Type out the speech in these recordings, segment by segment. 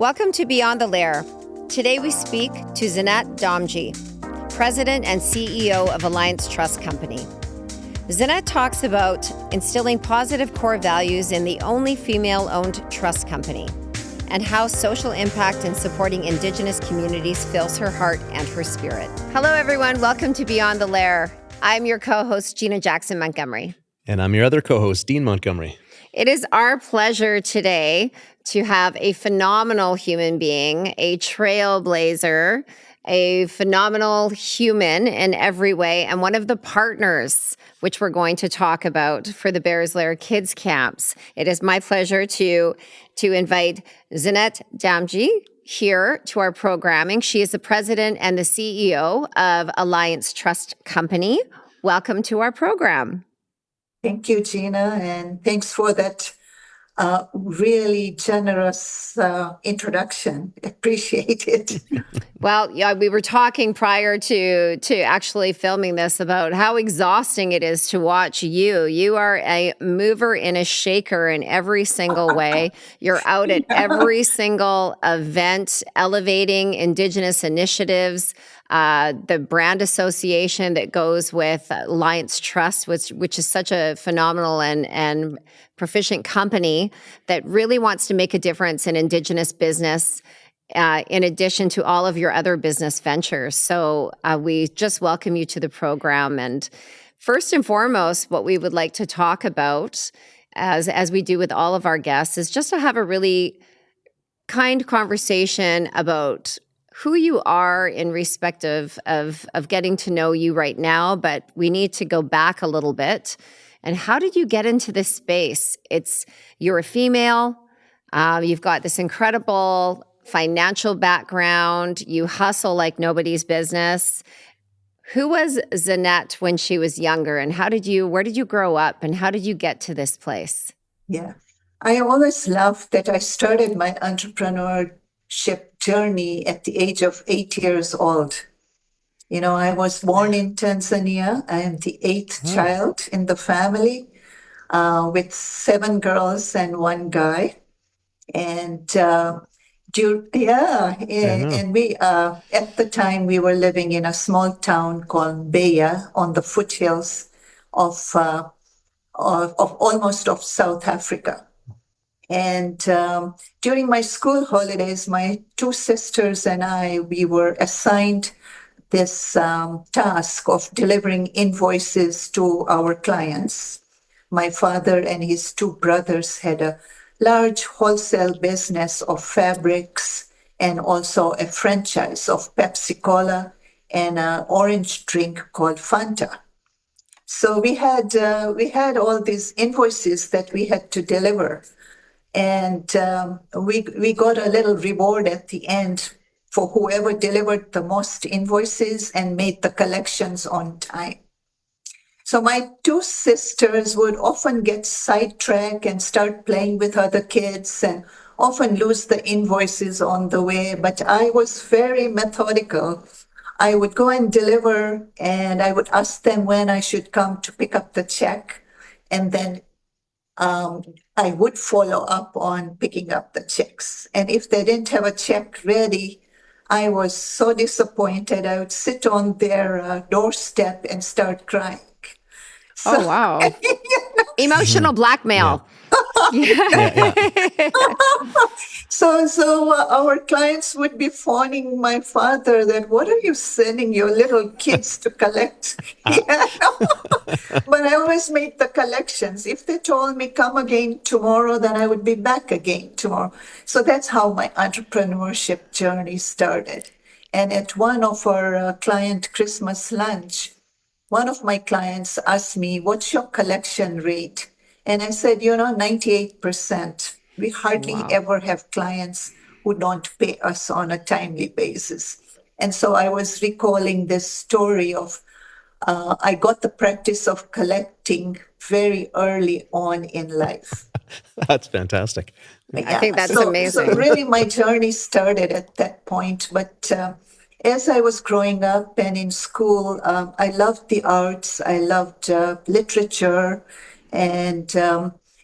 Welcome to Beyond the Lair. Today we speak to Zinat Damji, President and CEO of Valiant Trust Company. Zinat talks about instilling positive core values in the only female-owned trust company and how social impact and supporting Indigenous communities fills her heart and her spirit. Hello, everyone. Welcome to Beyond the Lair. I'm your co-host, Gina Jackson Montgomery. And I'm your other co-host, Dean Montgomery. It is our pleasure today to have a phenomenal human being, a trailblazer, a phenomenal human in every way, and one of the partners, which we're going to talk about for the Bears Lair Kids Camps. It is my pleasure to invite Zinat Damji here to our programming. She is the president and the CEO of Valiant Trust Company. Welcome to our program. Thank you, Gina, and thanks for that really generous introduction. Appreciate it. Well, yeah, we were talking prior to actually filming this about how exhausting it is to watch you. You are a mover and a shaker in every single way. You're out at every single event, elevating Indigenous initiatives. The brand association that goes with Valiant Trust, which is such a phenomenal and proficient company that really wants to make a difference in Indigenous business, in addition to all of your other business ventures. So we just welcome you to the program. And first and foremost, what we would like to talk about, as we do with all of our guests, is just to have a really kind conversation about who you are in respect of getting to know you right now, but we need to go back a little bit. And how did you get into this space? You're a female, you've got this incredible financial background, you hustle like nobody's business. Who was Zinat when she was younger, and where did you grow up, and how did you get to this place? Yeah, I always loved that I started my entrepreneurship journey at the age of 8 years old. You know, I was born in Tanzania. I am the eighth child in the family, with 7 girls and 1 guy. And and we at the time we were living in a small town called Beya on the foothills of South Africa. And during my school holidays, my 2 sisters and we were assigned this task of delivering invoices to our clients. My father and his 2 brothers had a large wholesale business of fabrics and also a franchise of Pepsi Cola and an orange drink called Fanta. So we had all these invoices that we had to deliver. And we got a little reward at the end for whoever delivered the most invoices and made the collections on time. So my 2 sisters would often get sidetracked and start playing with other kids and often lose the invoices on the way. But I was very methodical. I would go and deliver, and I would ask them when I should come to pick up the check. And then I would follow up on picking up the checks. And if they didn't have a check ready, I was so disappointed. I would sit on their doorstep and start crying. So, oh, wow. Emotional blackmail. Yeah. So our clients would be phoning my father that, what are you sending your little kids to collect? But I always made the collections. If they told me come again tomorrow, then I would be back again tomorrow. So that's how my entrepreneurship journey started. And at one of our client Christmas lunch, one of my clients asked me, what's your collection rate? And I said, 98%. We hardly ever have clients who don't pay us on a timely basis. And so I was recalling this story of, I got the practice of collecting very early on in life. That's fantastic. I think that's amazing. So really my journey started at that point. But as I was growing up and in school, I loved the arts. I loved literature. And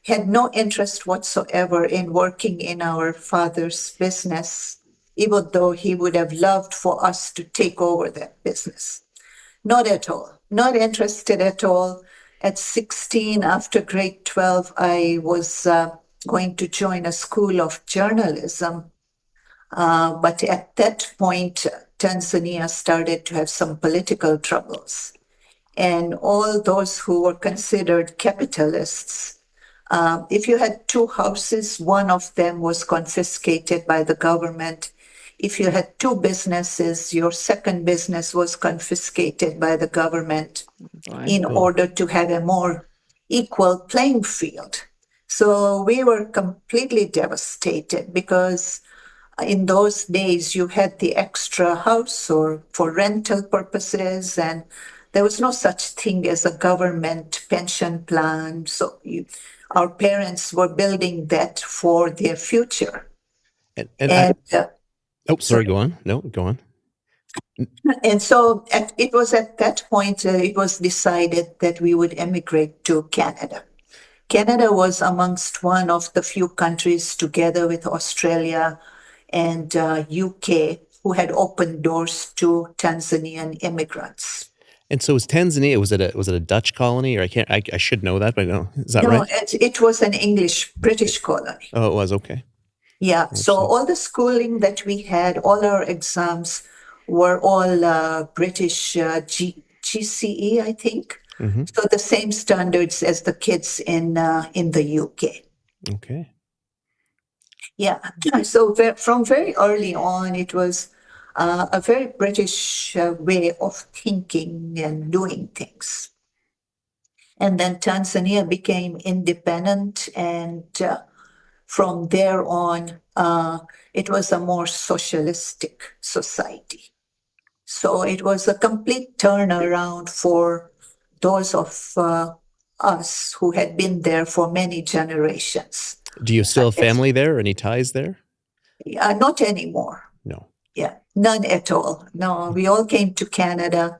had no interest whatsoever in working in our father's business, even though he would have loved for us to take over that business. Not at all. Not interested at all. At 16, after grade 12, I was going to join a school of journalism. But at that point, Tanzania started to have some political troubles. And all those who were considered capitalists, if you had two houses, one of them was confiscated by the government. If you had two businesses, your second business was confiscated by the government in order to have a more equal playing field. So we were completely devastated because in those days you had the extra house or for rental purposes, and there was no such thing as a government pension plan. So our parents were building that for their future. Sorry, go on. No, go on. And so it was at that point, it was decided that we would emigrate to Canada. Canada was amongst one of the few countries, together with Australia and UK, who had opened doors to Tanzanian immigrants. And so was Tanzania, was it a Dutch colony, or I should know that, but no, is that No, right? it was an British colony. Oh, it was, okay. Yeah, so all the schooling that we had, all our exams were all British GCE, I think. Mm-hmm. So the same standards as the kids in the UK. Okay. Yeah, so from very early on, it was a very British way of thinking and doing things. And then Tanzania became independent, and from there on, it was a more socialistic society. So it was a complete turnaround for those of us who had been there for many generations. Do you still have family there? Any ties there? Not anymore. No. Yeah, none at all. No, we all came to Canada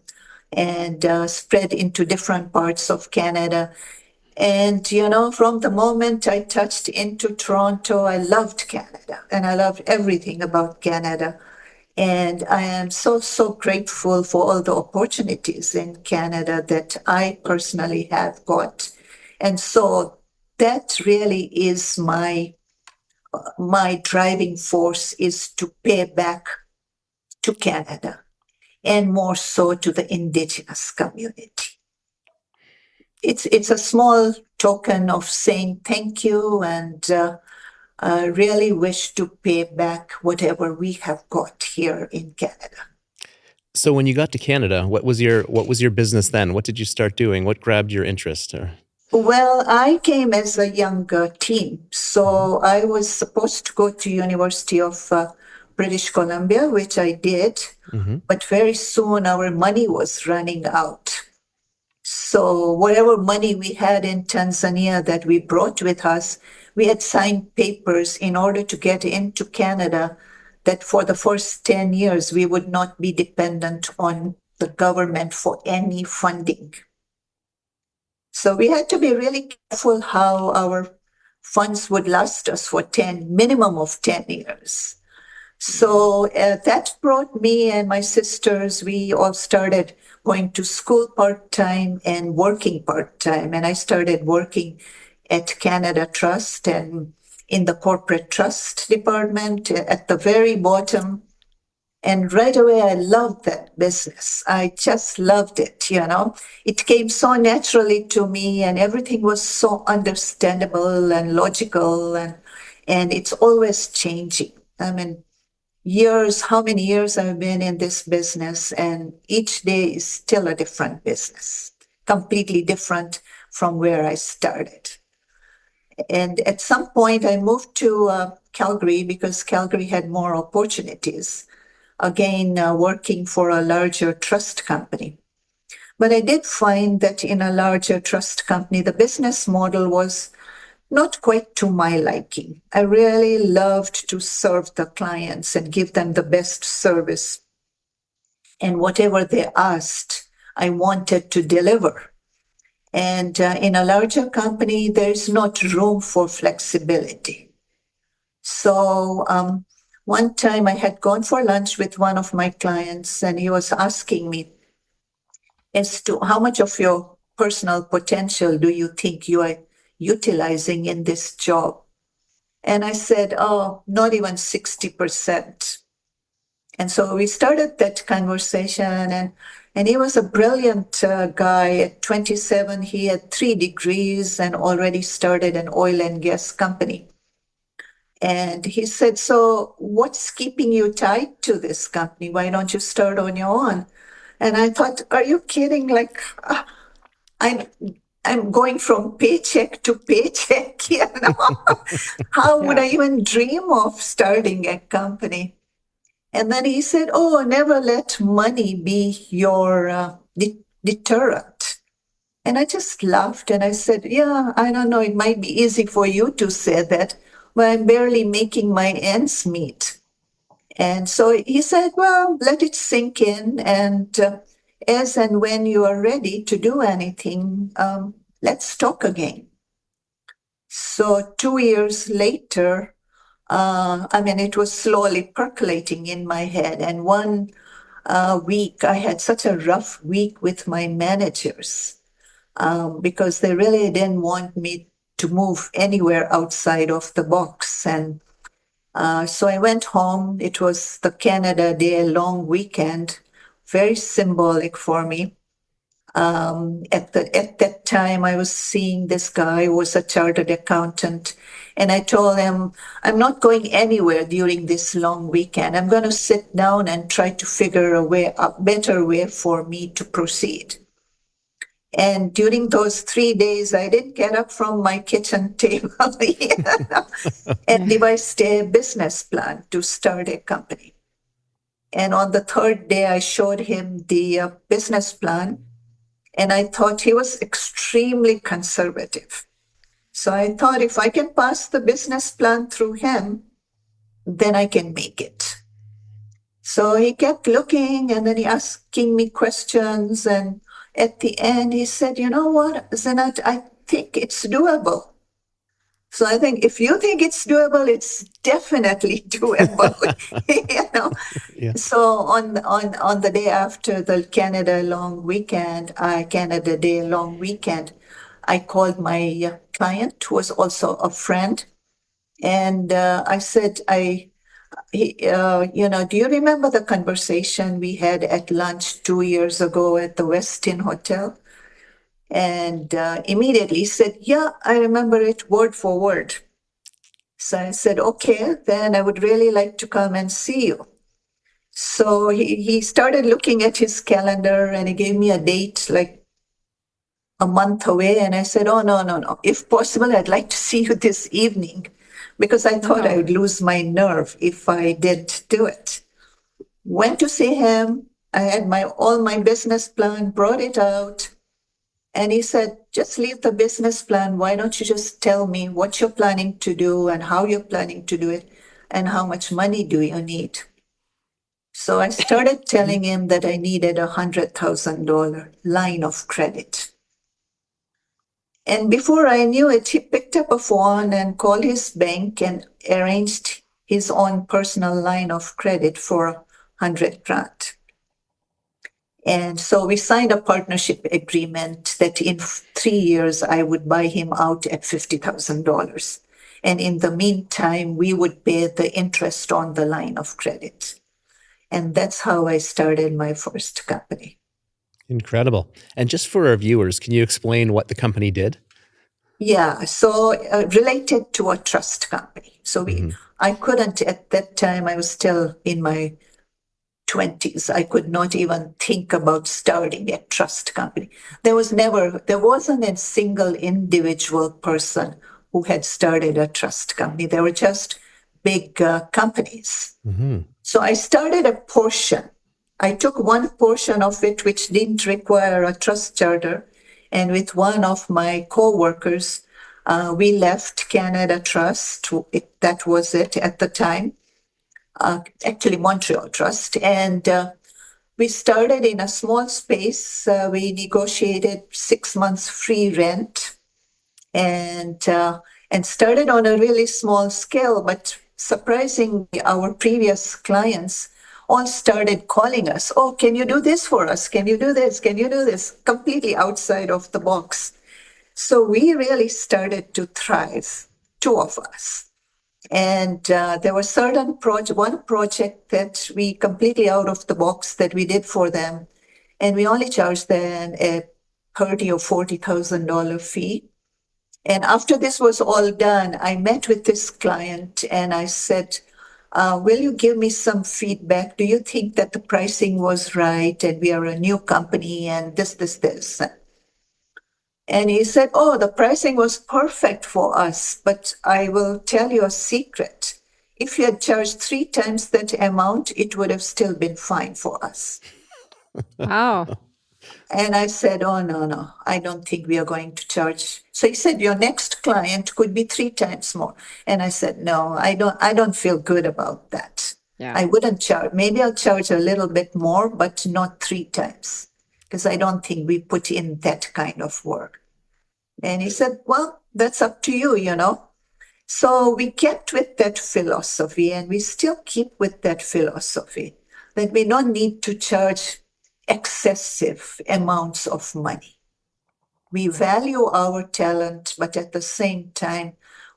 and spread into different parts of Canada. And, from the moment I touched into Toronto, I loved Canada and I loved everything about Canada. And I am so, so grateful for all the opportunities in Canada that I personally have got. And so that really is my driving force, is to pay back to Canada and more so to the Indigenous community. It's a small token of saying thank you, and really wish to pay back whatever we have got here in Canada. So when you got to Canada, what was your business then? What did you start doing? What grabbed your interest? Well, I came as a young teen, so I was supposed to go to University of British Columbia, which I did, but very soon our money was running out. So whatever money we had in Tanzania that we brought with us, we had signed papers in order to get into Canada that for the first 10 years, we would not be dependent on the government for any funding. So we had to be really careful how our funds would last us for minimum of 10 years. So that brought me and my sisters, we all started going to school part-time and working part-time. And I started working at Canada Trust and in the Corporate Trust Department at the very bottom. And right away, I loved that business. I just loved it, It came so naturally to me, and everything was so understandable and logical, and it's always changing. I mean, how many years I've been in this business, and each day is still a different business, completely different from where I started. And at some point, I moved to Calgary because Calgary had more opportunities, again, working for a larger trust company. But I did find that in a larger trust company, the business model was not quite to my liking. I really loved to serve the clients and give them the best service. And whatever they asked, I wanted to deliver. And in a larger company, there's not room for flexibility. So one time I had gone for lunch with one of my clients, and he was asking me as to how much of your personal potential do you think you are utilizing in this job? And I said, oh, not even 60%. And so we started that conversation, and he was a brilliant guy. At 27, he had 3 degrees and already started an oil and gas company. And he said, so what's keeping you tied to this company? Why don't you start on your own? And I thought, are you kidding? Like, I'm going from paycheck to paycheck, you know? How would I even dream of starting a company? And then he said, oh, never let money be your deterrent. And I just laughed and I said, yeah, I don't know, it might be easy for you to say that, but I'm barely making my ends meet. And so he said, well, let it sink in. And as and when you are ready to do anything, let's talk again. So 2 years later, it was slowly percolating in my head. And one week, I had such a rough week with my managers because they really didn't want me to move anywhere outside of the box. And so I went home. It was the Canada Day long weekend, very symbolic for me. At that time, I was seeing this guy who was a chartered accountant, and I told him, I'm not going anywhere during this long weekend. I'm going to sit down and try to figure a better way for me to proceed. And during those 3 days, I didn't get up from my kitchen table and devised a business plan to start a company. And on the third day, I showed him the business plan. And I thought he was extremely conservative. So I thought if I can pass the business plan through him, then I can make it. So he kept looking and then he asking me questions. And at the end, he said, you know what, Zinat, I think it's doable. So I think if you think it's doable, it's definitely doable. you know. Yeah. So on the day after the Canada Day long weekend, I called my client, who was also a friend, and I said, do you remember the conversation we had at lunch 2 years ago at the Westin Hotel? And immediately he said, yeah, I remember it word for word. So I said, okay, then I would really like to come and see you. So he started looking at his calendar and he gave me a date like a month away. And I said, oh, no. If possible, I'd like to see you this evening because I thought I would lose my nerve if I didn't do it. Went to see him. I had all my business plan, brought it out. And he said, just leave the business plan. Why don't you just tell me what you're planning to do and how you're planning to do it and how much money do you need? So I started telling him that I needed $100,000 line of credit. And before I knew it, he picked up a phone and called his bank and arranged his own personal line of credit for $100,000. And so we signed a partnership agreement that in 3 years, I would buy him out at $50,000. And in the meantime, we would pay the interest on the line of credit. And that's how I started my first company. Incredible. And just for our viewers, can you explain what the company did? Yeah, so related to a trust company. So I couldn't, at that time, I was still in my 20s. I could not even think about starting a trust company. There wasn't a single individual person who had started a trust company. They were just big companies. Mm-hmm. So I started a portion. I took one portion of it, which didn't require a trust charter. And with one of my co-workers, we left Canada Trust. That was it at the time. Actually Montreal Trust, and We started in a small space. We negotiated 6 months free rent, and started on a really small scale. But surprisingly, our previous clients all started calling us. Oh, can you do this for us? Can you do this? Can you do this? Completely outside of the box. So we really started to thrive, two of us. And there was one project that we completely out of the box that we did for them, and we only charged them a $30,000 or $40,000 fee. And after this was all done, I met with this client and I said, will you give me some feedback? Do you think that the pricing was right? And we are a new company and this. And he said, oh, the pricing was perfect for us, but I will tell you a secret. If you had charged 3 times that amount, it would have still been fine for us. Wow. And I said, oh, no, I don't think we are going to charge. So he said, your next client could be 3 times more. And I said, no, I don't feel good about that. Yeah. I wouldn't charge. Maybe I'll charge a little bit more, but not 3 times, because I don't think we put in that kind of work. And he said, well, that's up to you, you know. So we kept with that philosophy, and we still keep with that philosophy, that we don't need to charge excessive amounts of money. We value our talent, but at the same time,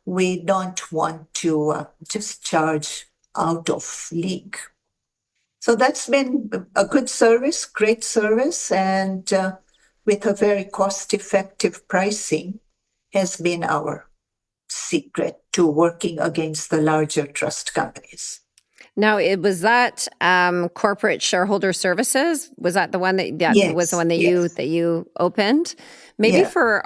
we don't want to just charge out of league. So that's been a good service, great service, and with a very cost-effective pricing has been our secret to working against the larger trust companies. Now, was that Corporate Shareholder Services? Was that the one that Yes, was the one that yes. you opened? Maybe Yeah. for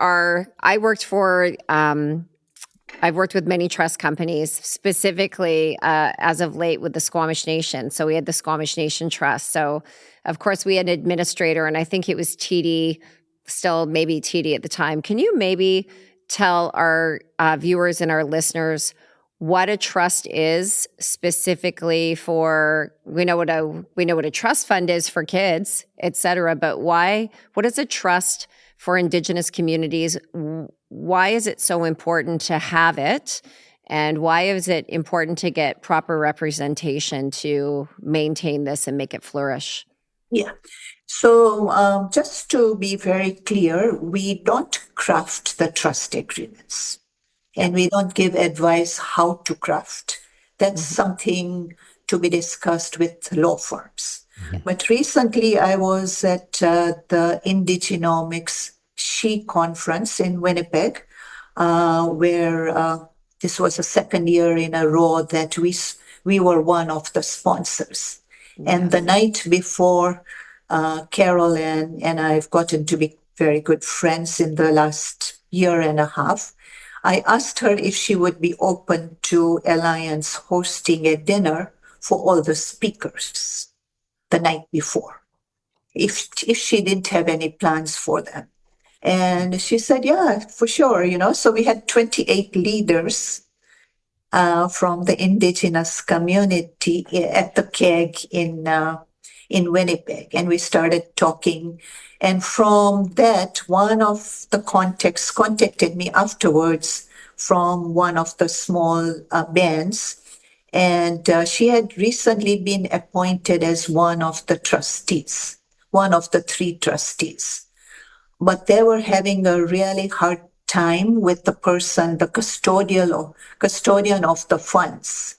I've worked with many trust companies, specifically as of late with the Squamish Nation. So we had the Squamish Nation Trust. So of course we had an administrator, and I think it was TD, still maybe TD at the time. Can you maybe tell our viewers and our listeners what a trust is specifically for? We know what a trust fund is for kids, et cetera, but what is a trust for Indigenous communities? Why is it so important to have it? And why is it important to get proper representation to maintain this and make it flourish? Yeah. So just to be very clear, we don't craft the trust agreements, and we don't give advice how to craft. That's something to be discussed with law firms. But recently I was at the Indigenomics She Conference in Winnipeg, where this was the second year in a row that we were one of the sponsors. And the night before, Carol and I've gotten to be very good friends in the last year and a half. I asked her if she would be open to Alliance hosting a dinner for all the speakers the night before, if she didn't have any plans for them. And she said, yeah, for sure, you know. So we had 28 leaders from the Indigenous community at the keg in Winnipeg, and we started talking. And from that, one of the contacts contacted me afterwards from one of the small bands, and she had recently been appointed as one of the trustees, one of the 3 trustees. But they were having a really hard time with the person, the custodian of the funds.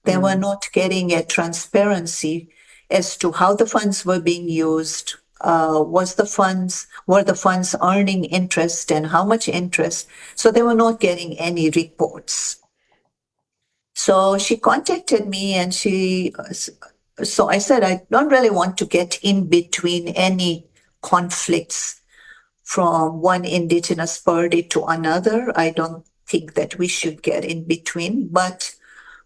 They were not getting a transparency as to how the funds were being used. Were the funds earning interest, and how much interest? So they were not getting any reports. So she contacted me, and so I said, I don't really want to get in between any conflicts from one Indigenous party to another. I don't think that we should get in between. But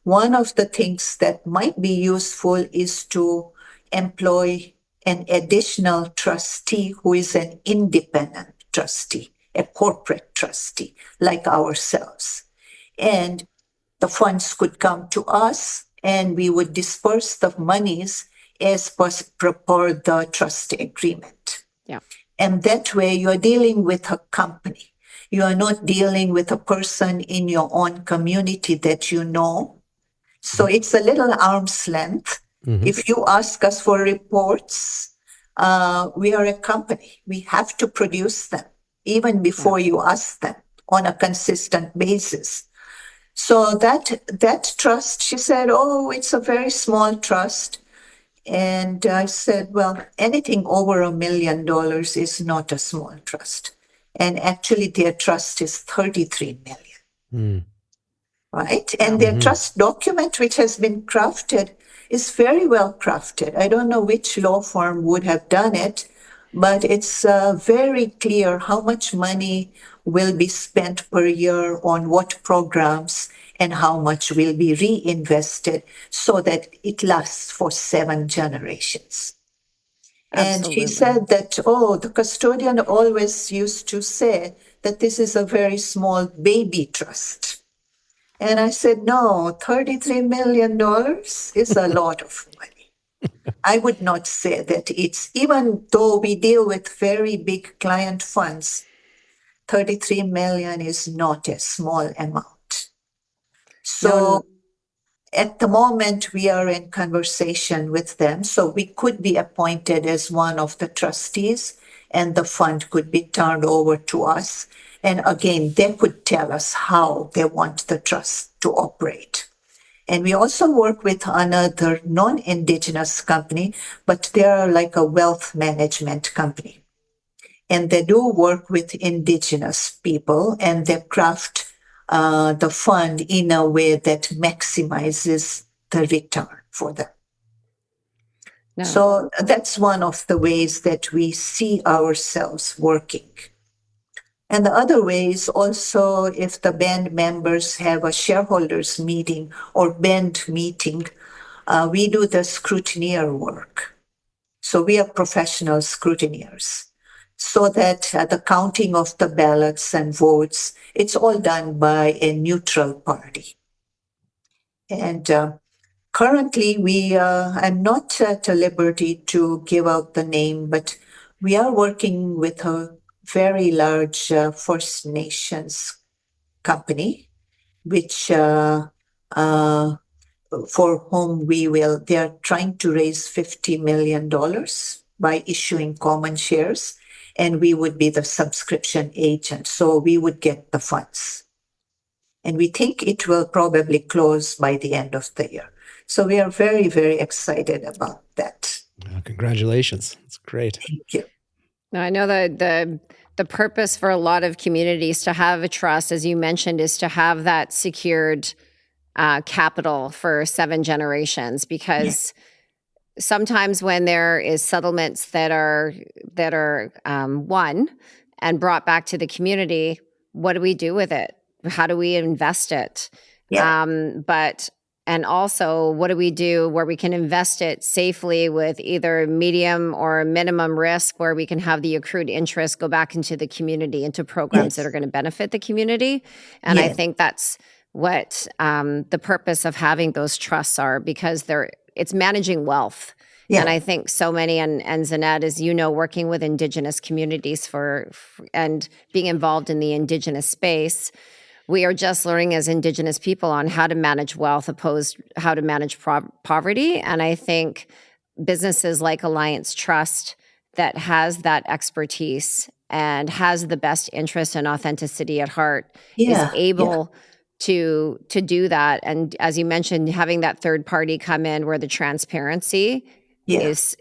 one of the things that might be useful is to employ an additional trustee who is an independent trustee, a corporate trustee like ourselves. And the funds could come to us, and we would disperse the monies as per the trust agreement. Yeah. And that way you're dealing with a company. You are not dealing with a person in your own community that you know. So it's a little arm's length. Mhm. If you ask us for reports, we are a company. We have to produce them even before you ask them on a consistent basis. So that trust, she said, oh, it's a very small trust. And I said, well, anything over $1 million is not a small trust. And actually their trust is 33 million. Mm. Right? And their trust document, which has been crafted, is very well crafted. I don't know which law firm would have done it, but it's very clear how much money will be spent per year on what programs and how much will be reinvested so that it lasts for 7 generations. And she Absolutely. said that, the custodian always used to say that this is a very small baby trust. And I said, no, $33 million is a lot of money. I would not say that it's, even though we deal with very big client funds, 33 million is not a small amount. So at the moment, we are in conversation with them. So we could be appointed as one of the trustees and the fund could be turned over to us. And again, they could tell us how they want the trust to operate. And we also work with another non-Indigenous company, but they are like a wealth management company. And they do work with Indigenous people and they craft the fund in a way that maximizes the return for them. No. So that's one of the ways that we see ourselves working. And the other way is also if the band members have a shareholders meeting or band meeting, we do the scrutineer work. So we are professional scrutineers. So that the counting of the ballots and votes, it's all done by a neutral party. And currently, I'm not at a liberty to give out the name, but we are working with a very large First Nations company, which for whom they are trying to raise $50 million by issuing common shares, and we would be the subscription agent. So we would get the funds. And we think it will probably close by the end of the year. So we are very, very excited about that. Congratulations. That's great. Thank you. Now, I know that the purpose for a lot of communities to have a trust, as you mentioned, is to have that secured capital for 7 generations, because sometimes when there is settlements that are won and brought back to the community, what do we do with it? How do we invest it? Yeah. And also, what do we do where we can invest it safely with either medium or minimum risk, where we can have the accrued interest go back into the community, into programs that are going to benefit the community? And I think that's what the purpose of having those trusts are, because it's managing wealth. Yeah. And I think so many, and Zinat, as you know, working with Indigenous communities and being involved in the Indigenous space, we are just learning as Indigenous people on how to manage wealth, how to manage poverty. And I think businesses like Alliance Trust that has that expertise and has the best interest and authenticity at heart is able to do that. And as you mentioned, having that third party come in where the transparency is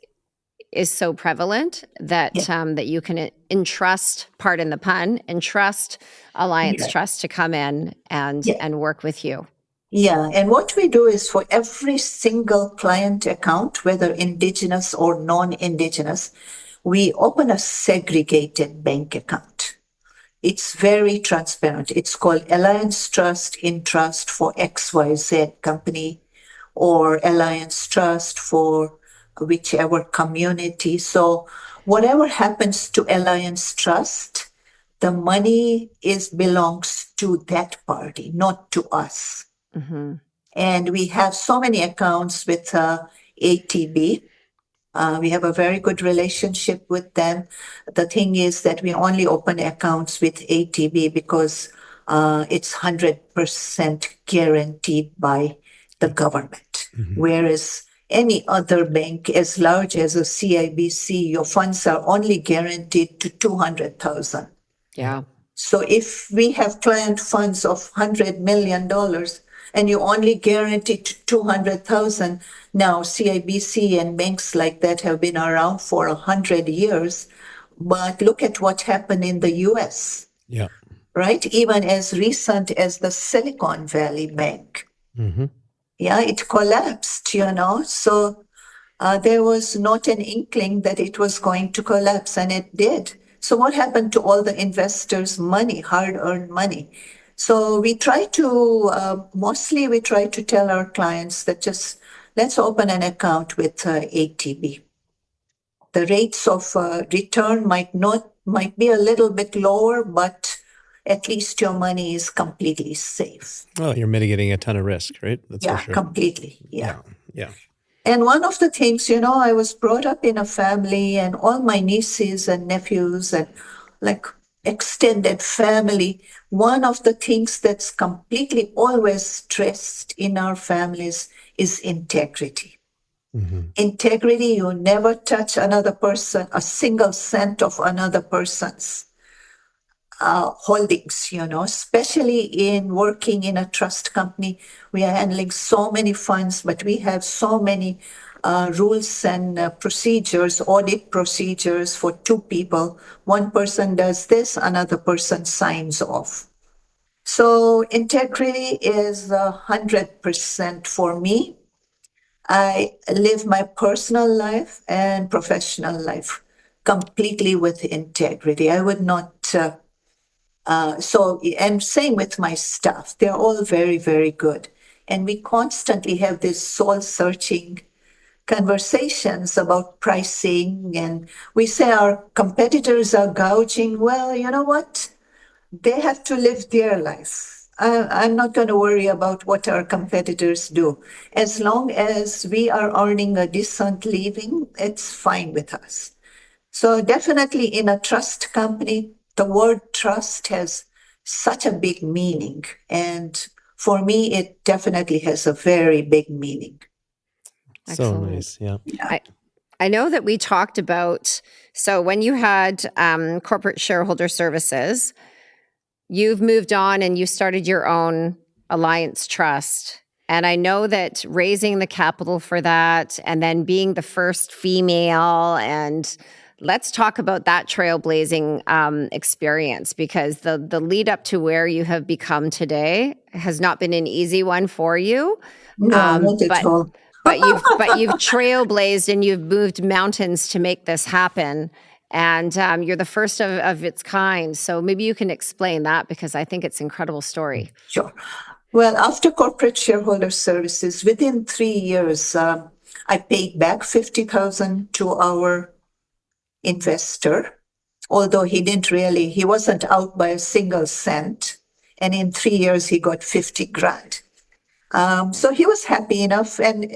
so prevalent that that you can entrust, pardon the pun, entrust Alliance Trust to come in and work with you. Yeah, and what we do is for every single client account, whether Indigenous or non-Indigenous, we open a segregated bank account. It's very transparent. It's called Alliance Trust in Trust for XYZ company, or Alliance Trust for whichever community. So whatever happens to Alliance Trust, the money belongs to that party, not to us. Mm-hmm. And we have so many accounts with ATB. We have a very good relationship with them. The thing is that we only open accounts with ATB because it's 100% guaranteed by the government. Whereas any other bank, as large as a CIBC, your funds are only guaranteed to 200,000. Yeah. So if we have client funds of $100 million and you only guarantee 200,000, now CIBC and banks like that have been around for 100 years. But look at what happened in the US, Yeah. right? Even as recent as the Silicon Valley Bank. Yeah, it collapsed, So there was not an inkling that it was going to collapse, and it did. So what happened to all the investors' money, hard-earned money? So we try to, mostly we try to tell our clients that just let's open an account with ATB. The rates of return might be a little bit lower, but at least your money is completely safe. Oh, you're mitigating a ton of risk, right? That's Yeah, for sure. completely. Yeah. Yeah. And one of the things, I was brought up in a family, and all my nieces and nephews and like extended family, one of the things that's completely always stressed in our families is integrity. Integrity, you never touch another person, a single cent of another person's holdings, especially in working in a trust company. We are handling so many funds, but we have so many rules and procedures, audit procedures for two people. One person does this, another person signs off. So integrity is 100% for me. I live my personal life and professional life completely with integrity. I would not... and same with my staff. They're all very, very good. And we constantly have this soul-searching conversations about pricing. And we say our competitors are gouging. Well, you know what? They have to live their life. I'm not going to worry about what our competitors do. As long as we are earning a decent living, it's fine with us. So definitely in a trust company, the word trust has such a big meaning. And for me, it definitely has a very big meaning. So Excellent. nice. Yeah. I know that we talked about, so when you had Corporate Shareholder Services, you've moved on and you started your own Alliance Trust. And I know that raising the capital for that and then being the first female, and let's talk about that trailblazing experience, because the lead up to where you have become today has not been an easy one for you. No, not at all. But you've trailblazed and you've moved mountains to make this happen. And you're the first of its kind. So maybe you can explain that, because I think it's an incredible story. Sure. Well, after Corporate Shareholder Services, within 3 years, I paid back $50,000 to our investor, although he wasn't out by a single cent. And in 3 years, he got 50 grand. So he was happy enough, and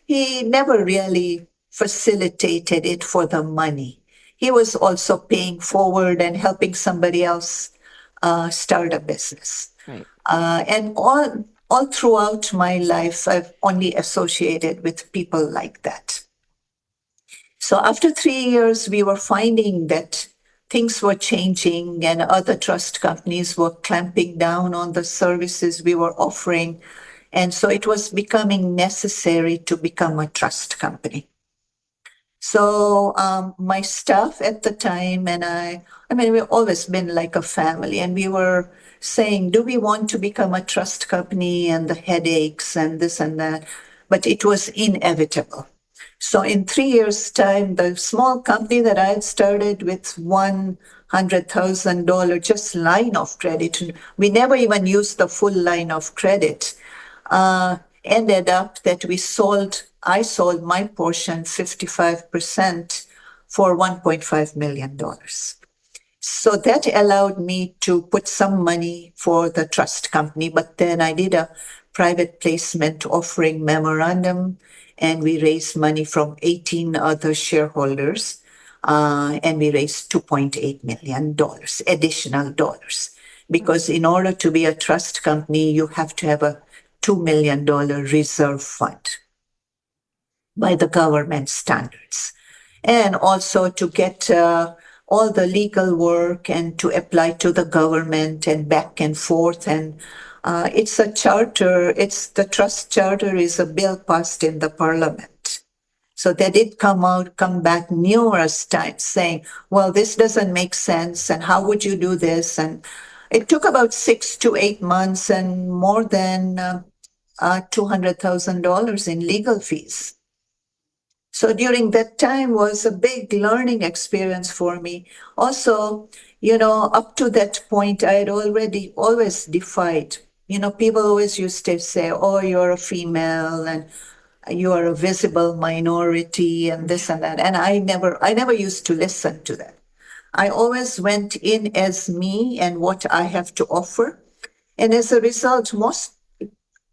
he never really facilitated it for the money. He was also paying forward and helping somebody else start a business. Right. And all throughout my life, I've only associated with people like that. So after 3 years, we were finding that things were changing and other trust companies were clamping down on the services we were offering. And so it was becoming necessary to become a trust company. So my staff at the time and we've always been like a family, and we were saying, do we want to become a trust company, and the headaches and this and that? But it was inevitable. So in 3 years' time, the small company that I had started with $100,000 just line of credit, we never even used the full line of credit, ended up that I sold my portion 55% for $1.5 million. So that allowed me to put some money for the trust company, but then I did a private placement offering memorandum, and we raised money from 18 other shareholders, and we raised $2.8 million additional dollars. Because in order to be a trust company, you have to have a $2 million reserve fund by the government standards. And also to get all the legal work and to apply to the government and back and forth. And it's a charter, the trust charter is a bill passed in the parliament. So they did come back numerous times saying, well, this doesn't make sense. And how would you do this? And it took about 6 to 8 months and more than $200,000 in legal fees. So during that time was a big learning experience for me. Also, up to that point, I had always defied. People always used to say, oh, you're a female and you are a visible minority and this and that. And I never used to listen to that. I always went in as me and what I have to offer. And as a result,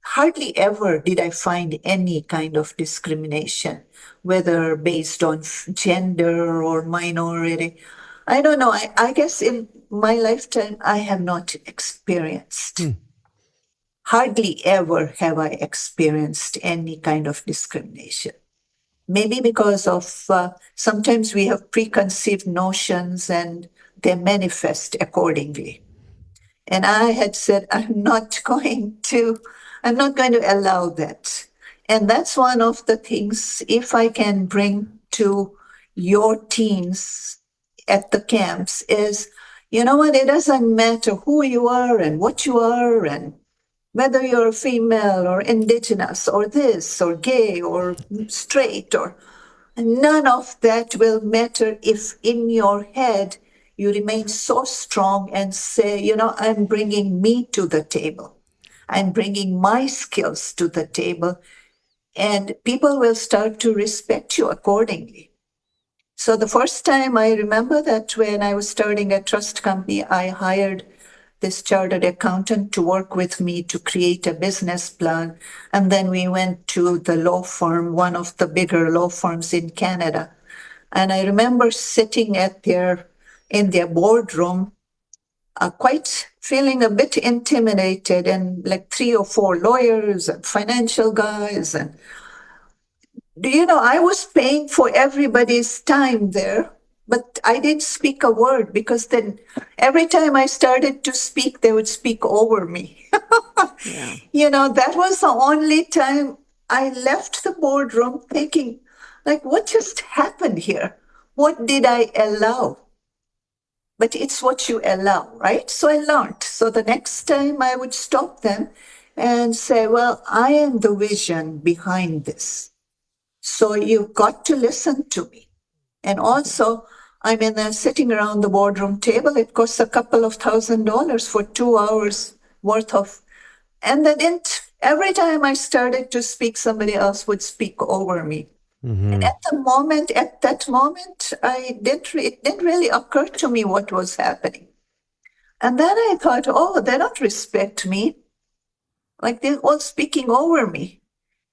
hardly ever did I find any kind of discrimination, whether based on gender or minority. I don't know. I guess in my lifetime, I have not experienced. Hardly ever have I experienced any kind of discrimination. Maybe because of sometimes we have preconceived notions and they manifest accordingly. And I had said, I'm not going to allow that. And that's one of the things, if I can bring to your teens at the camps, is, you know what, it doesn't matter who you are and what you are and whether you're female or indigenous or this or gay or straight, or none of that will matter if in your head you remain so strong and say, I'm bringing me to the table. I'm bringing my skills to the table, and people will start to respect you accordingly. So the first time I remember that when I was starting a trust company, I hired this chartered accountant to work with me to create a business plan. And then we went to the law firm, one of the bigger law firms in Canada. And I remember sitting in their boardroom, quite feeling a bit intimidated, and like 3 or 4 lawyers and financial guys. And, I was paying for everybody's time there, but I didn't speak a word, because then every time I started to speak, they would speak over me. Yeah. That was the only time I left the boardroom thinking, like, what just happened here? What did I allow? But it's what you allow, right? So I learned. So the next time I would stop them and say, well, I am the vision behind this. So you've got to listen to me. And also, sitting around the boardroom table, it costs a couple of $1,000s for 2 hours worth of, and then every time I started to speak, somebody else would speak over me. Mm-hmm. And at that moment, it didn't really occur to me what was happening. And then I thought, oh, they don't respect me. Like, they're all speaking over me.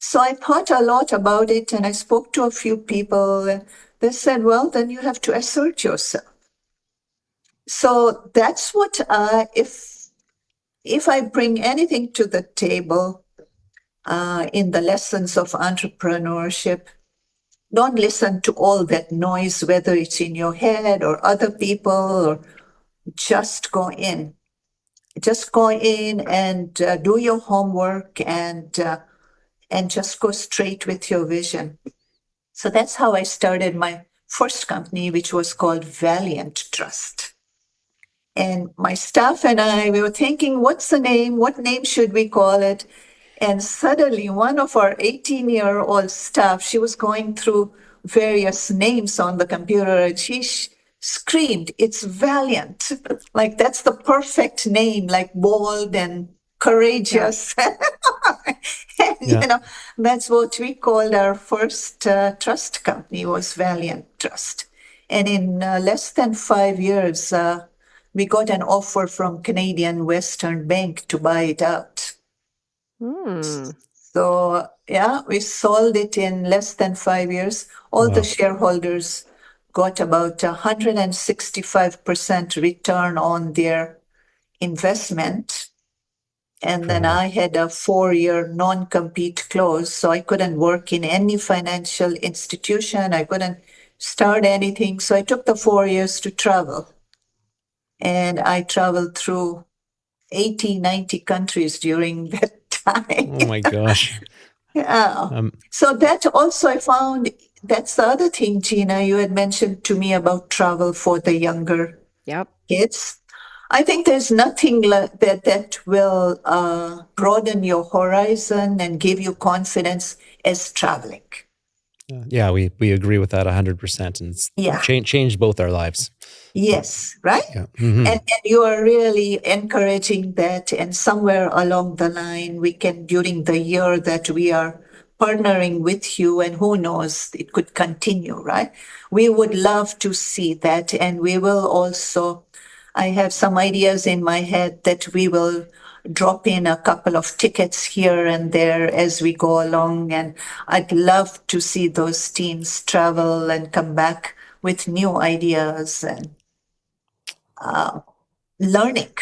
So I thought a lot about it, and I spoke to a few people, and they said, well, then you have to assert yourself. So that's what, if I bring anything to the table in the lessons of entrepreneurship, don't listen to all that noise, whether it's in your head or other people, or just go in. Just go in and do your homework and just go straight with your vision. So that's how I started my first company, which was called Valiant Trust. And my staff and we were thinking, what's the name? What name should we call it? And suddenly one of our 18-year-old staff, she was going through various names on the computer, and she screamed, it's Valiant. Like, that's the perfect name, like bold and courageous. Yeah. And, that's what we called our first trust company, was Valiant Trust. And in less than 5 years, we got an offer from Canadian Western Bank to buy it out. Hmm. So, yeah, we sold it in less than 5 years. All the Wow. shareholders got about 165% return on their investment. And then Incredible. I had a 4-year non compete clause. So I couldn't work in any financial institution. I couldn't start anything. So I took the 4 years to travel. And I traveled through 80, 90 countries during that time. Oh my gosh. Yeah. Um, So that also I found that's the other thing, Gina, you had mentioned to me about travel for the younger Yep. kids. I think there's nothing that will broaden your horizon and give you confidence as traveling. yeah, we agree with that 100%, and it's Yeah. changed both our lives. Yes, right? Yeah. Mhm. And you are really encouraging that. And somewhere along the line, we can, during the year that we are partnering with you, and who knows, it could continue, right? We would love to see that. And we will also, I have some ideas in my head that we will drop in a couple of tickets here and there as we go along. And I'd love to see those teams travel and come back with new ideas and learning.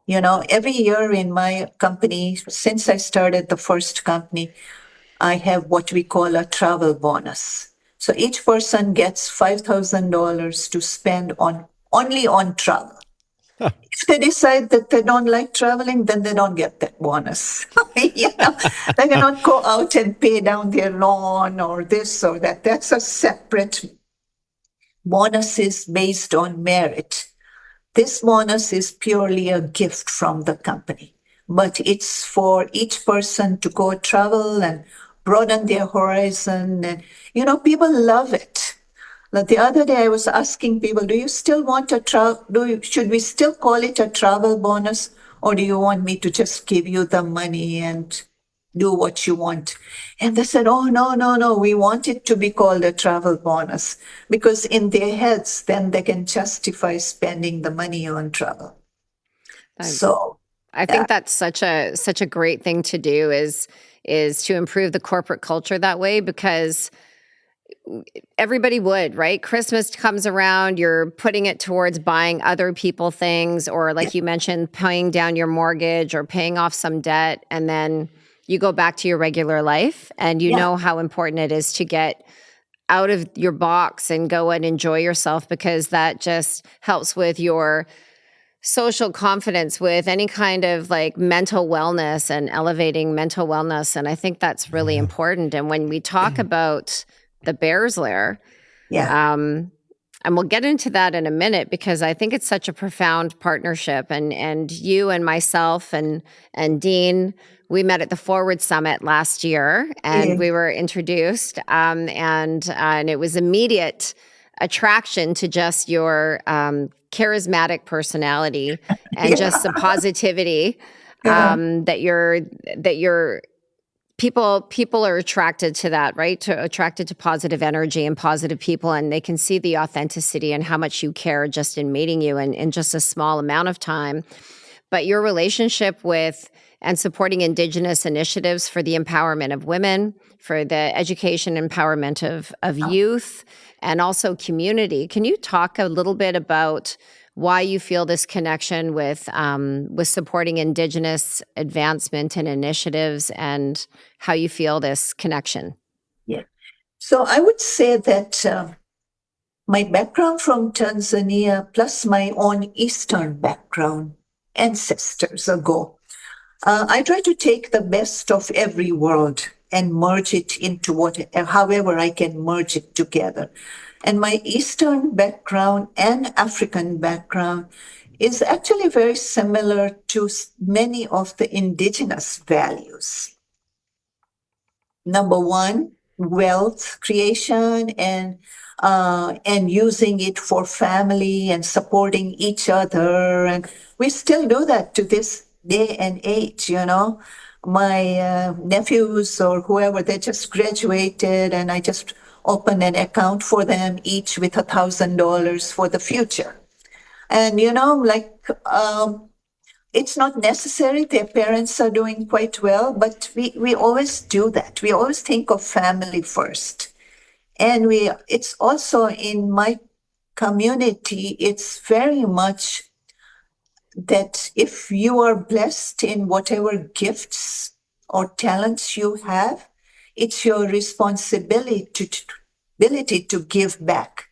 You know, every year in my company, since I started the first company, I have what we call a travel bonus. So each person gets $5,000 to spend on only on travel. If they decide that they don't like traveling, then they don't get that bonus. You know, they cannot go out and pay down their loan or this or that. That's a separate bonus is based on merit. This bonus is purely a gift from the company, but it's for each person to go travel and broaden their horizon. And, you know, people love it. Like the other day, I was asking people, do you still want a should we still call it a travel bonus? Or do you want me to just give you the money and do what you want? And they said, oh, no, no, no. We want it to be called a travel bonus because in their heads, then they can justify spending the money on travel. I, So, I yeah, think that's such a great thing to do is to improve the corporate culture that way, because everybody would, right? Christmas comes around, you're putting it towards buying other people things, or yeah, like you mentioned, paying down your mortgage or paying off some debt. And then you go back to your regular life, and you yeah, know how important it is to get out of your box and go and enjoy yourself, because that just helps with your social confidence, with any kind of like mental wellness and elevating mental wellness. And I think that's really Yeah. important. And when we talk about the Bears Lair, yeah, and we'll get into that in a minute, because I think it's such a profound partnership. And you and myself and Dean, we met at the Forward Summit last year, yeah, and we were introduced, and it was immediate attraction to just your charismatic personality and just the yeah, positivity yeah, that you're people are attracted to that, right? Attracted to positive energy and positive people, and they can see the authenticity and how much you care just in meeting you in just a small amount of time. But your relationship with and supporting Indigenous initiatives for the empowerment of women, for the education empowerment of youth, and also community. Can you talk a little bit about why you feel this connection with supporting Indigenous advancement and initiatives, and how you feel this connection? yeah. So I would say that my background from Tanzania, plus my own Eastern background, ancestors ago, I try to take the best of every world and merge it into however I can merge it together. And my Eastern background and African background is actually very similar to many of the indigenous values. Number one, wealth creation and using it for family and supporting each other, and we still do that to this day and age. You know, my nephews or whoever, they just graduated, and I just opened an account for them, each with $1,000 for the future. And you know, like it's not necessary. Their parents are doing quite well, but we always do that. We always think of family first. And it's also in my community, it's very much that if you are blessed in whatever gifts or talents you have, it's your responsibility to give back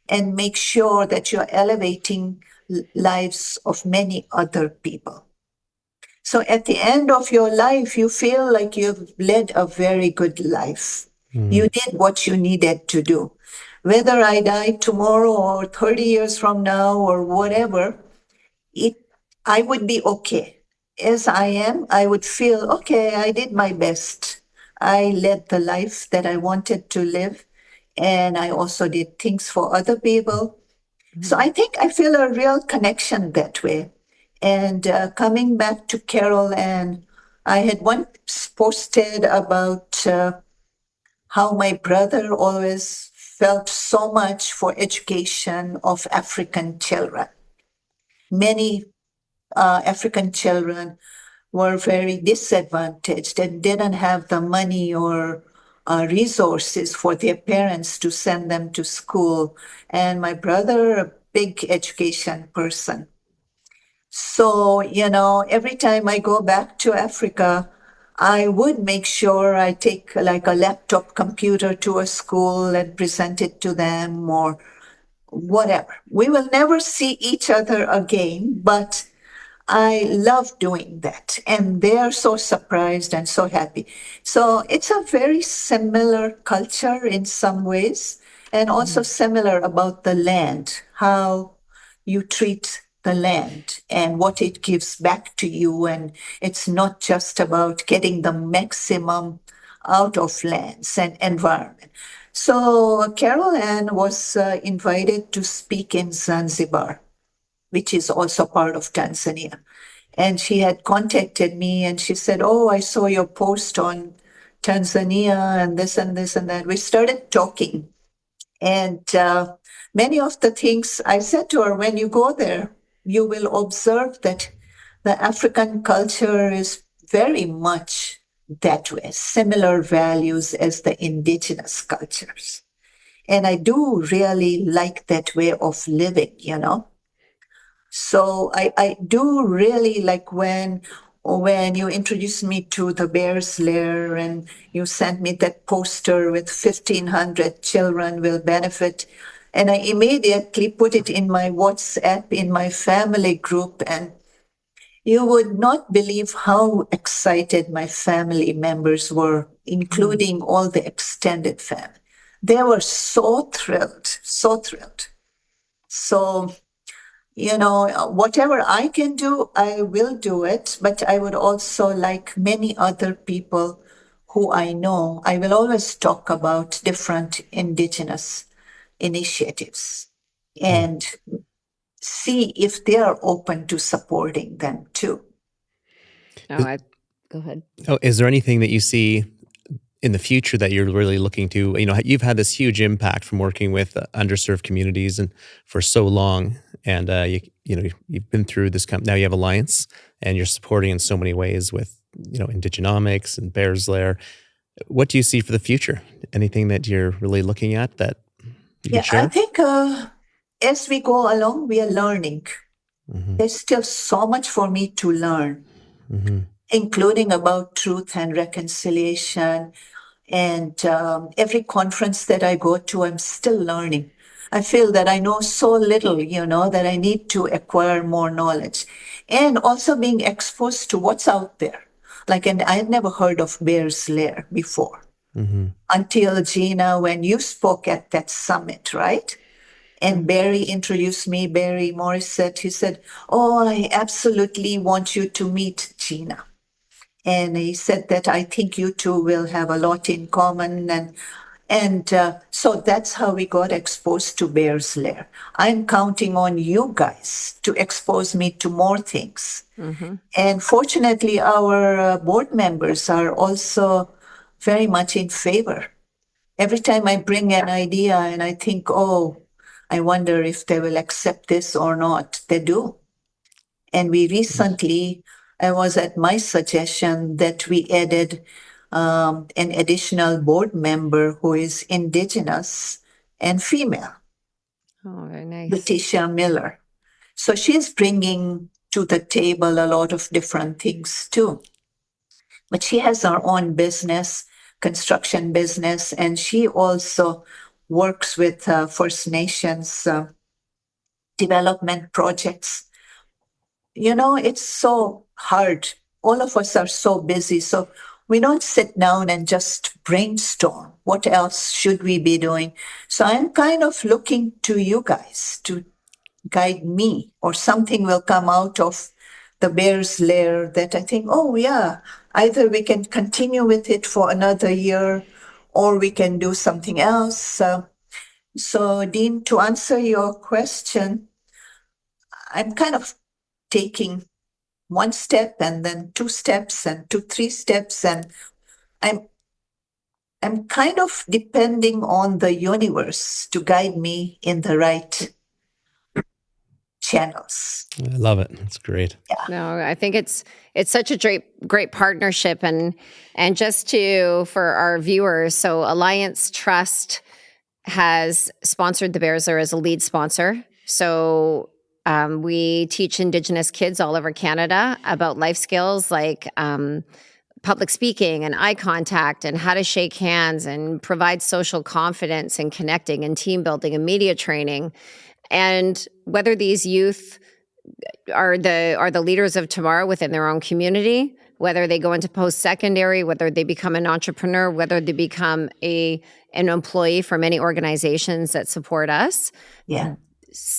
and make sure that you're elevating lives of many other people. So at the end of your life, you feel like you've led a very good life. You did what you needed to do. Whether I die tomorrow or 30 years from now or whatever, I would be okay. As I am, I would feel, okay, I did my best. I led the life that I wanted to live. And I also did things for other people. So I think I feel a real connection that way. And coming back to Carol Ann, I had once posted about how my brother always felt so much for education of African children. Many African children were very disadvantaged and didn't have the money or resources for their parents to send them to school. And my brother, a big education person. So, every time I go back to Africa, I would make sure I take like a laptop computer to a school and present it to them or whatever. We will never see each other again, but I love doing that. And they are so surprised and so happy. So it's a very similar culture in some ways, and also similar about the land, how you treat the land and what it gives back to you. And it's not just about getting the maximum out of lands and environment. So Carol Ann was invited to speak in Zanzibar, which is also part of Tanzania. And she had contacted me and she said, oh, I saw your post on Tanzania and this and this and that. We started talking. And many of the things I said to her, when you go there, you will observe that the African culture is very much that way, similar values as the indigenous cultures. And I do really like that way of living, So I do really like when you introduced me to the Bears Lair and you sent me that poster with 1,500 children will benefit. And I immediately put it in my WhatsApp, in my family group. And you would not believe how excited my family members were, including all the extended family. They were so thrilled, so thrilled. So, whatever I can do, I will do it. But I would also, like many other people who I know, I will always talk about different indigenous initiatives and see if they are open to supporting them too. Go ahead. Oh, is there anything that you see in the future that you're really looking to? You've had this huge impact from working with underserved communities and for so long, and you've been through this. Now you have Alliance, and you're supporting in so many ways with Indigenomics and Bears Lair. What do you see for the future? Anything that you're really looking at that you can share? I think as we go along, we are learning. There's still so much for me to learn, including about truth and reconciliation. And every conference that I go to, I'm still learning. I feel that I know so little, that I need to acquire more knowledge. And also being exposed to what's out there. And I had never heard of Bears Lair before. Until, Gina, when you spoke at that summit, right? And Barry introduced me, Barry Morissette. He said, oh, I absolutely want you to meet Gina. And he said that I think you two will have a lot in common. And so that's how we got exposed to Bears Lair. I'm counting on you guys to expose me to more things. And fortunately, our board members are also very much in favor. Every time I bring an idea and I think, oh, I wonder if they will accept this or not, they do. And we recently, I was at my suggestion that we added an additional board member who is Indigenous and female, Oh, very nice. Letitia Miller. So she's bringing to the table a lot of different things too. But she has her own business, construction business, and she also works with First Nations development projects. It's so hard. All of us are so busy. So we don't sit down and just brainstorm. What else should we be doing? So I'm kind of looking to you guys to guide me, or something will come out of the Bears Lair that I think, oh, yeah, either we can continue with it for another year or we can do something else. So, Dean, to answer your question, I'm kind of taking one step and then two steps and three steps, and I'm kind of depending on the universe to guide me in the right channels. I love it. That's great. No, I think it's such a great partnership, and just for our viewers, so Alliance Trust has sponsored the Bears Lair as a lead sponsor. So we teach Indigenous kids all over Canada about life skills like public speaking and eye contact and how to shake hands and provide social confidence and connecting and team building and media training. And whether these youth are the leaders of tomorrow within their own community, whether they go into post-secondary, whether they become an entrepreneur, whether they become an employee for many organizations that support us,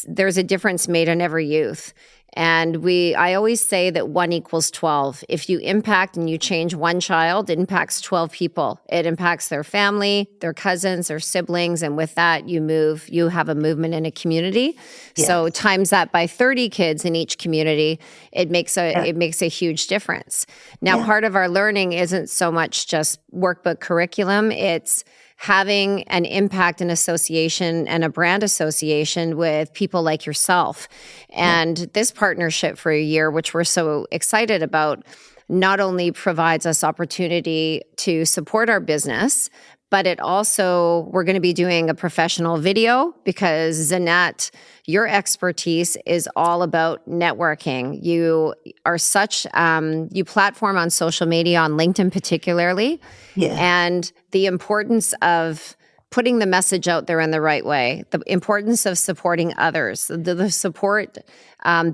there's a difference made in every youth. And I always say that 1 equals 12. If you impact and you change one child, it impacts 12 people. It impacts their family, their cousins, their siblings. And with that, you have a movement in a community. Yes. So times that by 30 kids in each community, it makes a huge difference. Now, part of our learning isn't so much just workbook curriculum. It's having an impact and association and a brand association with people like yourself. And this partnership for a year, which we're so excited about, not only provides us opportunity to support our business, but it also, we're going to be doing a professional video because Zinat, your expertise is all about networking. You are you platform on social media, on LinkedIn particularly, and the importance of putting the message out there in the right way, the importance of supporting others, the support,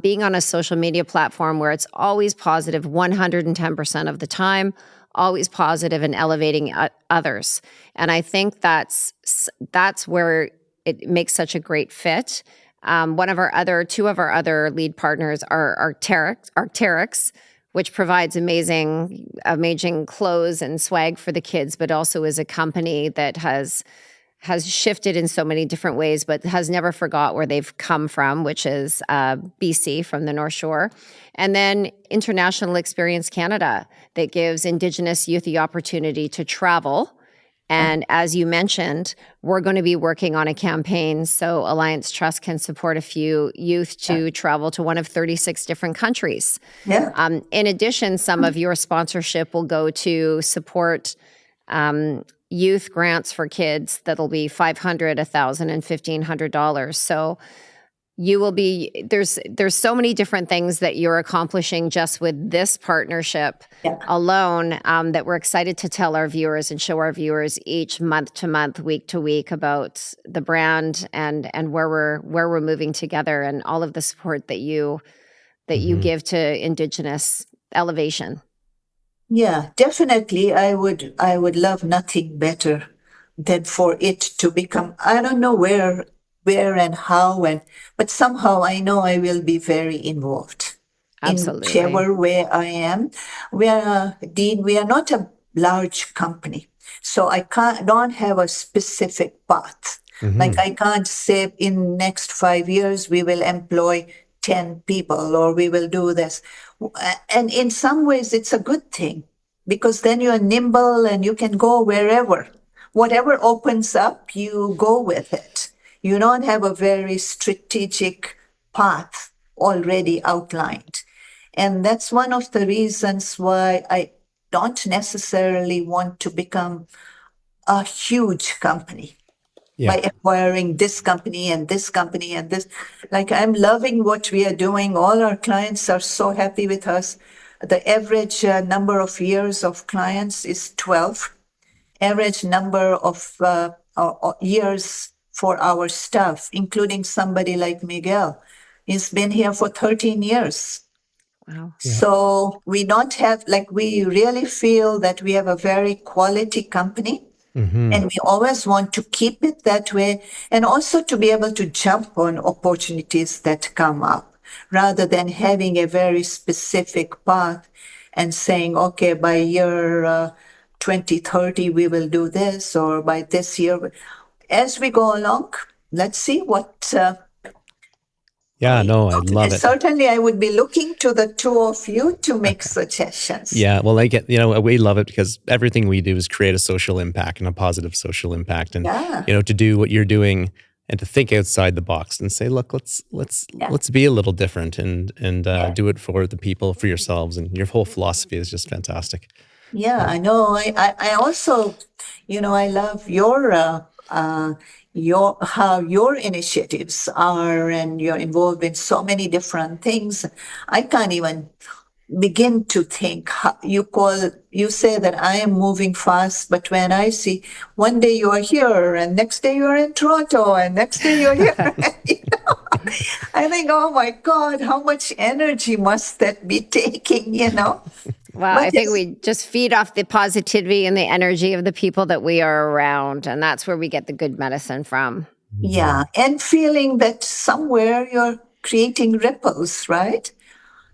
being on a social media platform where it's always positive 110% of the time, always positive and elevating others. And I think that's where it makes such a great fit. Two of our other lead partners are Arc'teryx, which provides amazing clothes and swag for the kids, but also is a company that has shifted in so many different ways, but has never forgot where they've come from, which is BC, from the North Shore. And then International Experience Canada, that gives Indigenous youth the opportunity to travel. And as you mentioned, we're going to be working on a campaign so Alliance Trust can support a few youth to travel to one of 36 different countries. In addition, some of your sponsorship will go to support youth grants for kids that'll be $500, $1,000, and $1,500. So you will be there's so many different things that you're accomplishing just with this partnership alone, that we're excited to tell our viewers and show our viewers each month to month, week to week, about the brand and where we're moving together, and all of the support that you give to Indigenous elevation. Yeah, definitely. I would love nothing better than for it to become, I don't know where and how, but somehow I know I will be very involved. Absolutely. In whichever way I am. Dean, we are not a large company, so I don't have a specific path. Like I can't say in next 5 years we will employ 10 people or we will do this. And in some ways it's a good thing, because then you're nimble and you can go wherever. Whatever opens up, you go with it. You don't have a very strategic path already outlined. And that's one of the reasons why I don't necessarily want to become a huge company by acquiring this company and this company and this. Like, I'm loving what we are doing. All our clients are so happy with us. The average number of years of clients is 12. Average number of years for our staff, including somebody like Miguel, he's been here for 13 years. Wow. So we don't have, like, we really feel that we have a very quality company. And we always want to keep it that way, and also to be able to jump on opportunities that come up rather than having a very specific path and saying, okay, by year 2030, we will do this, or by this year. As we go along, let's see what. I love it. Certainly, I would be looking to the two of you to make suggestions. Yeah, well, we love it because everything we do is create a social impact and a positive social impact, and to do what you're doing and to think outside the box and say, look, let's be a little different and do it for the people, for yourselves, and your whole philosophy is just fantastic. Yeah, I know. I also, I love how your initiatives are, and you're involved in so many different things. I can't even begin to think. You say that I am moving fast, but when I see one day you are here and next day you're in Toronto and next day you're here, I think, oh my God, how much energy must that be taking, Well, I think we just feed off the positivity and the energy of the people that we are around. And that's where we get the good medicine from. Yeah. And feeling that somewhere you're creating ripples, right?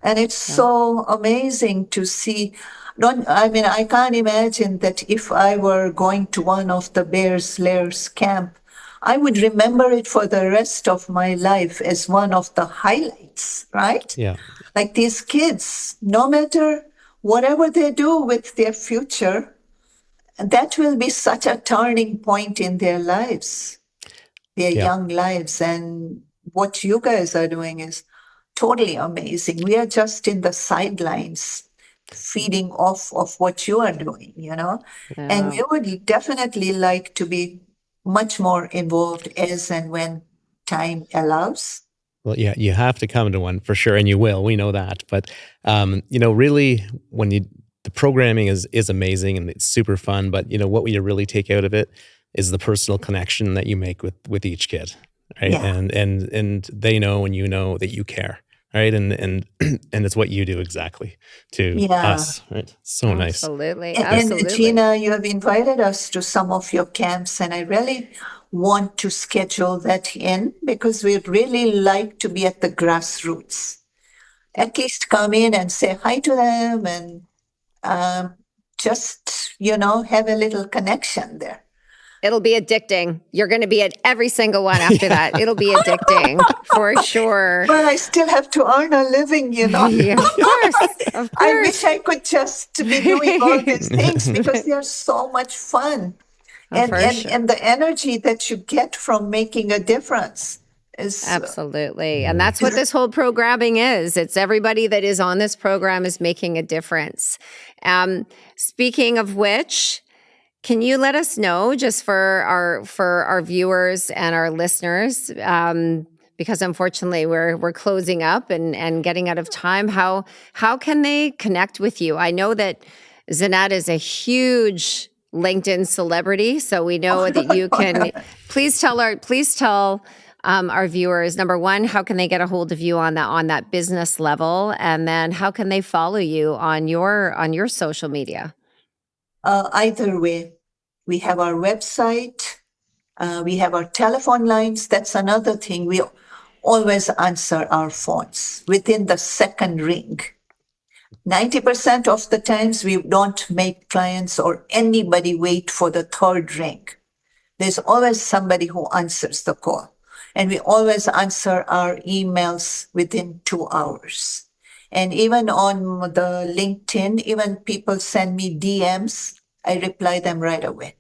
And it's so amazing to see. I can't imagine that if I were going to one of the Bears Lair's camp, I would remember it for the rest of my life as one of the highlights, right? Yeah. Like these kids, no matter whatever they do with their future, that will be such a turning point in their lives, their young lives. And what you guys are doing is totally amazing. We are just in the sidelines feeding off of what you are doing, and we would definitely like to be much more involved as and when time allows. Well, yeah, you have to come to one for sure, and you will. We know that. But really, the programming is amazing and it's super fun. But what we really take out of it is the personal connection that you make with each kid, right? Yeah. And they know and you know that you care, right? And it's what you do exactly to us, right? So nice. Absolutely. And Gina, you have invited us to some of your camps, and I really want to schedule that in because we'd really like to be at the grassroots. At least come in and say hi to them and just, have a little connection there. It'll be addicting. You're going to be at every single one after that. It'll be addicting for sure. But I still have to earn a living, Yeah, of course. I wish I could just be doing all these things because they're so much fun. And the energy that you get from making a difference is absolutely. And that's what this whole programming is. It's everybody that is on this program is making a difference. Speaking of which, can you let us know, just for our viewers and our listeners, because unfortunately we're closing up and getting out of time, how can they connect with you? I know that Zinat is a huge LinkedIn celebrity, so we know that you can. Please tell our viewers, number one, how can they get a hold of you on that business level, and then how can they follow you on your social media? Either way, we have our website, we have our telephone lines. That's another thing. We always answer our phones within the second ring. 90% of the times we don't make clients or anybody wait for the third ring. There's always somebody who answers the call. And we always answer our emails within 2 hours. And even on the LinkedIn, even people send me DMs, I reply them right away.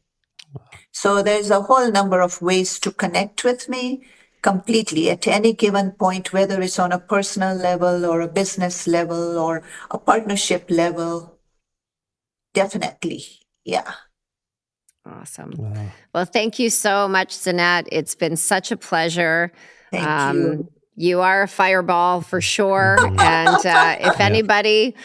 So there's a whole number of ways to connect with me. completely at any given point, whether it's on a personal level or a business level or a partnership level. Definitely. Yeah. Awesome. Wow. Well, thank you so much, Zinat. It's been such a pleasure. Thank you. You are a fireball for sure. And if anybody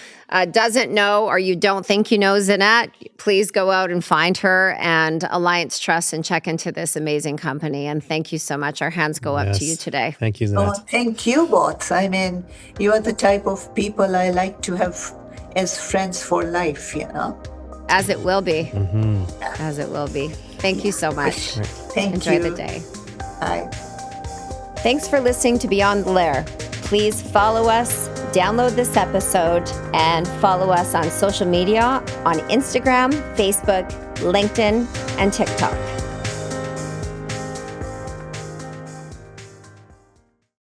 doesn't know or you don't think you know Zinat, please go out and find her and Alliance Trust and check into this amazing company. And thank you so much. Our hands go up to you today. Thank you, Oh, Zinat. thank you both. I mean, you are the type of people I like to have as friends for life, you know. As it will be. As it will be. Thank you so much. Thank Enjoy you. the day. Bye. Thanks for listening to Beyond the Lair. Please follow us, download this episode, and follow us on social media on Instagram, Facebook, LinkedIn, and TikTok.